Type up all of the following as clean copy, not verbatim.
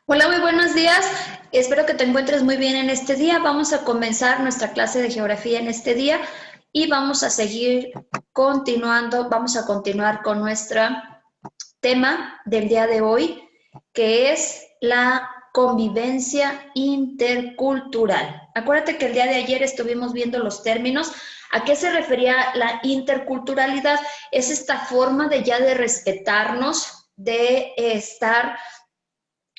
Hola, muy buenos días. Espero que te encuentres muy bien en este día. Vamos a comenzar nuestra clase de geografía en este día y vamos a seguir continuando, vamos a continuar con nuestro tema del día de hoy, que es la convivencia intercultural. Acuérdate que el día de ayer estuvimos viendo los términos. ¿A qué se refería la interculturalidad? Es esta forma de ya de respetarnos, de estar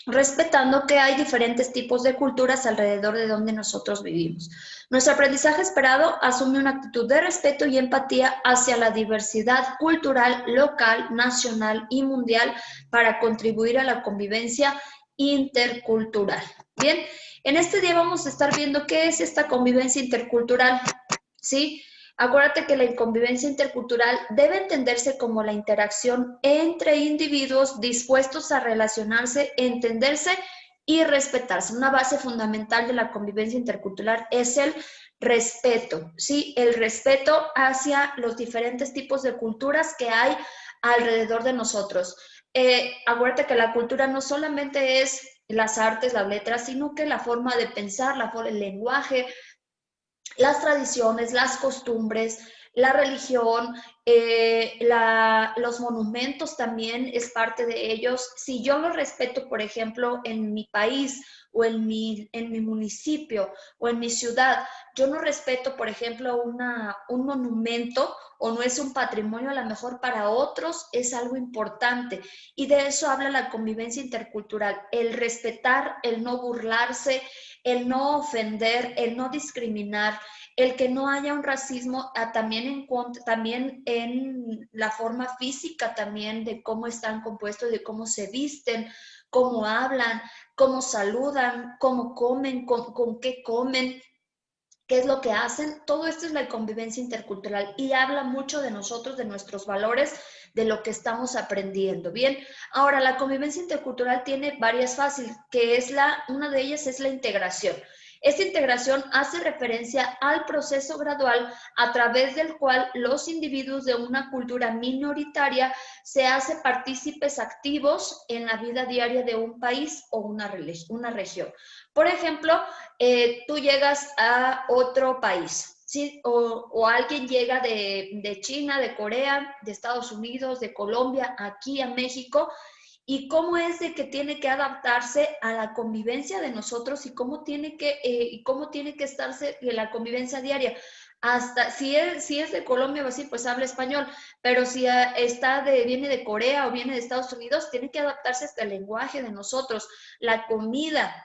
respetando que hay diferentes tipos de culturas alrededor de donde nosotros vivimos. Nuestro aprendizaje esperado asume una actitud de respeto y empatía hacia la diversidad cultural, local, nacional y mundial para contribuir a la convivencia intercultural. Bien, en este día vamos a estar viendo qué es esta convivencia intercultural, ¿sí? Acuérdate que la convivencia intercultural debe entenderse como la interacción entre individuos dispuestos a relacionarse, entenderse y respetarse. Una base fundamental de la convivencia intercultural es el respeto, ¿sí? El respeto hacia los diferentes tipos de culturas que hay alrededor de nosotros. Acuérdate que la cultura no solamente es las artes, las letras, sino que la forma de pensar, el lenguaje, las tradiciones, las costumbres, la religión, los monumentos también es parte de ellos. Si yo los respeto, por ejemplo, en mi país o en mi municipio o en mi ciudad, yo no respeto, por ejemplo, un monumento o no es un patrimonio, a lo mejor para otros es algo importante. Y de eso habla la convivencia intercultural, el respetar, el no burlarse, el no ofender, el no discriminar, el que no haya un racismo también en la forma física también de cómo están compuestos, de cómo se visten, cómo hablan, cómo saludan, cómo comen, con qué comen, qué es lo que hacen. Todo esto es la convivencia intercultural y habla mucho de nosotros, de nuestros valores, de lo que estamos aprendiendo. Bien, ahora la convivencia intercultural tiene varias fases, que es una de ellas es la integración. Esta integración hace referencia al proceso gradual a través del cual los individuos de una cultura minoritaria se hacen partícipes activos en la vida diaria de un país o una región. Por ejemplo, tú llegas a otro país, ¿sí? O alguien llega de China, de Corea, de Estados Unidos, de Colombia, aquí a México, y cómo es de que tiene que adaptarse a la convivencia de nosotros y cómo tiene que estarse en la convivencia diaria. Hasta si es de Colombia o así, pues habla español, pero si viene de Corea o viene de Estados Unidos, tiene que adaptarse hasta el lenguaje de nosotros, la comida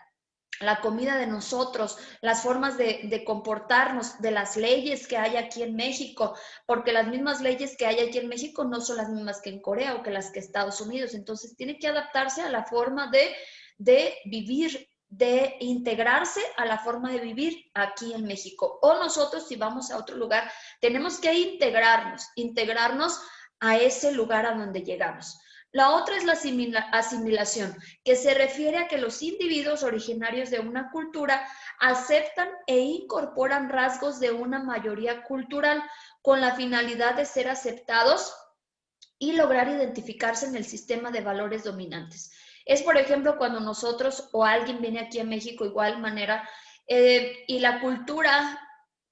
de nosotros, las formas de comportarnos, de las leyes que hay aquí en México, porque las mismas leyes que hay aquí en México no son las mismas que en Corea o que las que Estados Unidos. Entonces tiene que adaptarse a la forma de vivir, de integrarse a la forma de vivir aquí en México. O nosotros, si vamos a otro lugar, tenemos que integrarnos a ese lugar a donde llegamos. La otra es la asimilación, que se refiere a que los individuos originarios de una cultura aceptan e incorporan rasgos de una mayoría cultural con la finalidad de ser aceptados y lograr identificarse en el sistema de valores dominantes. Es, por ejemplo, cuando nosotros o alguien viene aquí a México igual manera y la cultura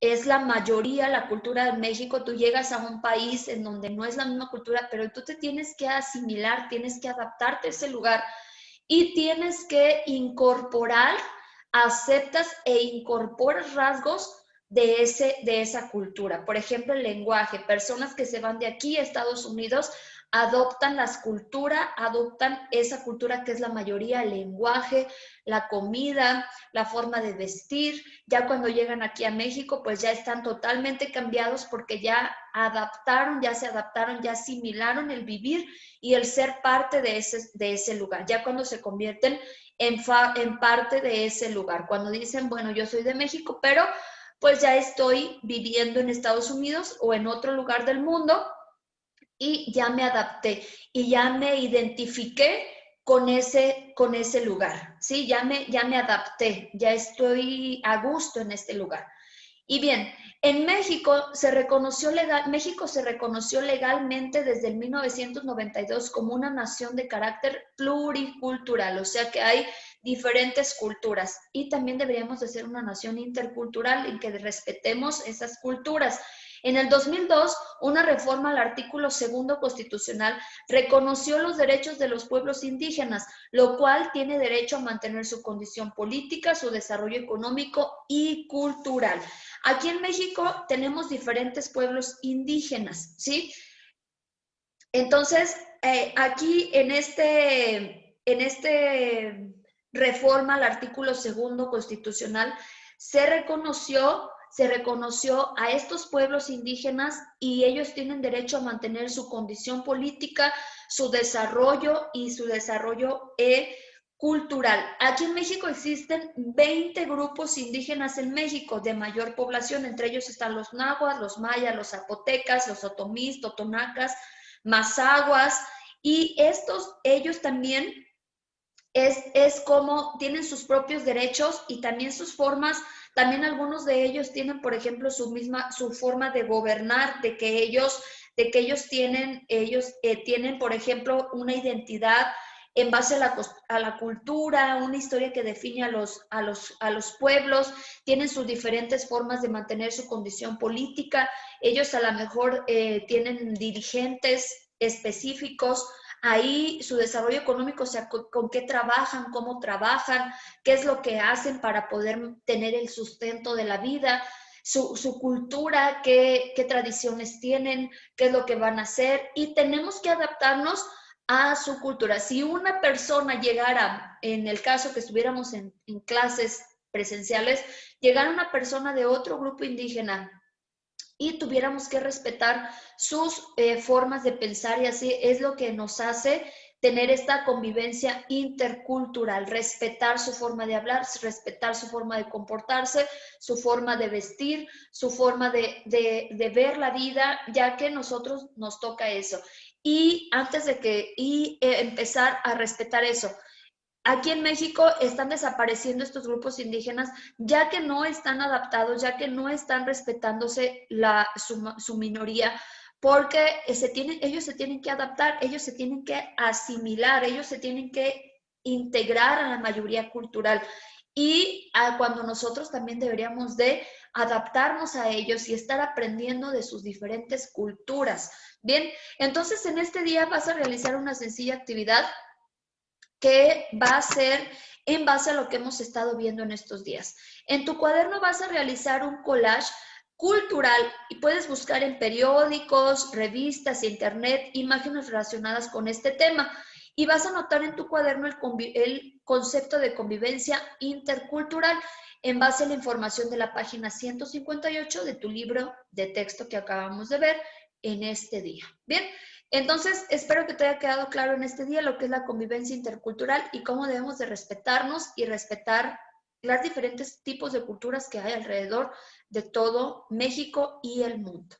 es la mayoría, la cultura de México, tú llegas a un país en donde no es la misma cultura, pero tú te tienes que asimilar, tienes que adaptarte a ese lugar y tienes que incorporar, aceptas e incorporas rasgos de esa cultura. Por ejemplo, el lenguaje. Personas que se van de aquí a Estados Unidos adoptan adoptan esa cultura que es la mayoría, el lenguaje, la comida, la forma de vestir. Ya cuando llegan aquí a México, pues ya están totalmente cambiados porque ya se adaptaron, ya asimilaron el vivir y el ser parte de ese lugar. Ya cuando se convierten en parte de ese lugar. Cuando dicen, bueno, yo soy de México, pero pues ya estoy viviendo en Estados Unidos o en otro lugar del mundo y ya me adapté y ya me identifiqué con ese lugar, ¿sí? Ya me adapté, ya estoy a gusto en este lugar. Y bien, en México México se reconoció legalmente desde el 1992 como una nación de carácter pluricultural, o sea que hay diferentes culturas y también deberíamos de ser una nación intercultural en que respetemos esas culturas. En el 2002, una reforma al artículo segundo constitucional reconoció los derechos de los pueblos indígenas, lo cual tiene derecho a mantener su condición política, su desarrollo económico y cultural. Aquí en México tenemos diferentes pueblos indígenas, ¿sí? Entonces, aquí en este reforma al artículo segundo constitucional se reconoció a estos pueblos indígenas y ellos tienen derecho a mantener su condición política, su desarrollo y su desarrollo cultural. Aquí en México existen 20 grupos indígenas en México de mayor población, entre ellos están los náhuatl, los mayas, los zapotecas, los otomís, totonacas, mazaguas, y ellos también es como tienen sus propios derechos y también sus formas. También algunos de ellos tienen, por ejemplo, su forma de gobernar, de que ellos tienen, por ejemplo, una identidad en base a la cultura, una historia que define a los pueblos, tienen sus diferentes formas de mantener su condición política. Ellos a lo mejor tienen dirigentes específicos. Ahí su desarrollo económico, o sea, con qué trabajan, cómo trabajan, qué es lo que hacen para poder tener el sustento de la vida, su cultura, qué tradiciones tienen, qué es lo que van a hacer, y tenemos que adaptarnos a su cultura. Si una persona llegara, en el caso que estuviéramos en clases presenciales, llegara una persona de otro grupo indígena y tuviéramos que respetar sus formas de pensar, y así es lo que nos hace tener esta convivencia intercultural, respetar su forma de hablar, respetar su forma de comportarse, su forma de vestir, su forma de ver la vida, ya que nosotros nos toca eso. Y antes de empezar a respetar eso, aquí en México están desapareciendo estos grupos indígenas ya que no están adaptados, ya que no están respetándose su minoría, porque ellos se tienen que adaptar, ellos se tienen que asimilar, ellos se tienen que integrar a la mayoría cultural. Y cuando nosotros también deberíamos de adaptarnos a ellos y estar aprendiendo de sus diferentes culturas. Bien, entonces en este día vas a realizar una sencilla actividad que va a ser en base a lo que hemos estado viendo en estos días. En tu cuaderno vas a realizar un collage cultural y puedes buscar en periódicos, revistas, internet, imágenes relacionadas con este tema. Y vas a anotar en tu cuaderno el concepto de convivencia intercultural en base a la información de la página 158 de tu libro de texto que acabamos de ver en este día. Bien, entonces, espero que te haya quedado claro en este día lo que es la convivencia intercultural y cómo debemos de respetarnos y respetar los diferentes tipos de culturas que hay alrededor de todo México y el mundo.